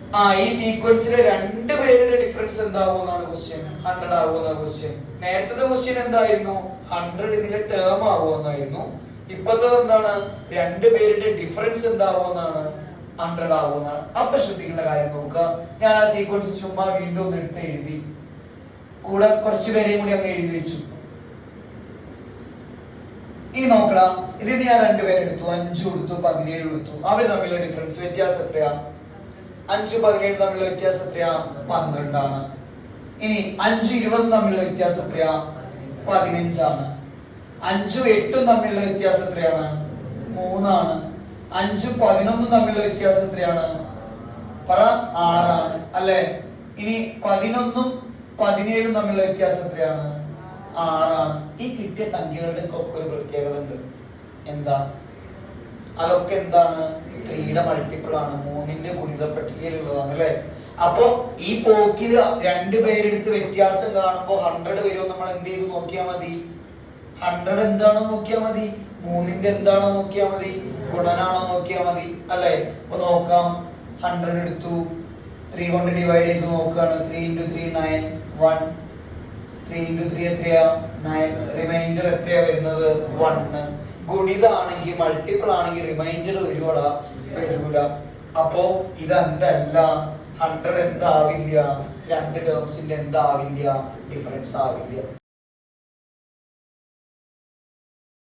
ഈ സീക്വൻസിലെ രണ്ട് പേരുടെ ഡിഫറൻസ് എന്താവുമെന്നാണ് ക്വസ്റ്റ്യൻ. 100 ആവുമെന്നാണ് ക്വസ്റ്റ്യൻ. നേരത്തെ ക്വസ്റ്റ്യൻ എന്തായിരുന്നു? 100 ഇതിലെ ടേം ആവുമെന്നായിരുന്നു. ഇപ്പത്തെ എന്താണ്? രണ്ട് പേരുടെ ഡിഫറൻസ് എന്താവുമെന്നാണ്? 100 ആവുമെന്നാണ്. അപ്പൊ ശ്രദ്ധിക്കേണ്ട കാര്യം നോക്കുക. ഞാൻ ആ സീക്വൻസ് ചുമ്മാ വീണ്ടും ഒന്ന് എടുത്ത് എഴുതി, കൂടെ കുറച്ചു പേരെയും കൂടി അങ്ങ് എഴുതി വെച്ചു. ഈ നോക്കണം, ഇതിന് ഞാൻ രണ്ടുപേരെടുത്തു, 5 കൊടുത്തു, 17 കൊടുത്തു. അവർ തമ്മിലുള്ള ഡിഫറൻസ് വ്യത്യാസം എത്രയാ? 5 17 തമ്മിലുള്ള വ്യത്യാസം എത്രയാ? 12 ആണ്. ഇനി 5 20 തമ്മിലുള്ള വ്യത്യാസം എത്രയാ? 15 ആണ്. 5 8 തമ്മിലുള്ള വ്യത്യാസം എത്രയാണ്? 3 ആണ്. 5 11 തമ്മിലുള്ള വ്യത്യാസം എത്രയാണ്? പറ. 6 ആണ് അല്ലെ? ഇനി 11 17 തമ്മിലുള്ള വ്യത്യാസം എത്രയാണ്? 6 ആണ്. ഈ കിട്ടിയ സംഖ്യകളുടെ ഒക്കെ ഒരു പ്രത്യേകത ഉണ്ട്. എന്താ? അതൊക്കെ എന്താണ്? 3യുടെ മൾട്ടിപ്പിൾ ആണ്, 3ന്റെ ഗുണിത പട്ടികയിലുള്ളതാണ് അല്ലെ? അപ്പൊ ഈ പോക്കില് രണ്ടുപേരെടുത്ത് വ്യത്യാസം കാണുമ്പോ 100 വരുമോ? നമ്മൾ എന്ത് ചെയ്ത് നോക്കിയാൽ മതി? 100 എന്താണോ നോക്കിയാൽ മതി, 3ന്റെ എന്താണോ നോക്കിയാൽ മതി, ഗുണനാണോ നോക്കിയാൽ മതി അല്ലെ? അപ്പൊ നോക്കാം. 100 എടുത്തു, 3 കൊണ്ട് ഡിവൈഡ് ചെയ്ത് നോക്കുകയാണ്. 3 into 3 9 1. 3 into 3 എത്രയാ? 9. റിമൈൻഡർ എത്രയാ വരുന്നത്? 1. ഗുണിതാണെങ്കിൽ മൾട്ടിപ്പിൾ ആണെങ്കിൽ റിമൈൻഡർ വരുവാടാ? വരൂല. അപ്പോ ഇതെന്തല്ല, 100 എന്താവില്ല, രണ്ട് ടേംസിന്റെ എന്താവില്ല? ഡിഫറൻസ് ആവില്ല.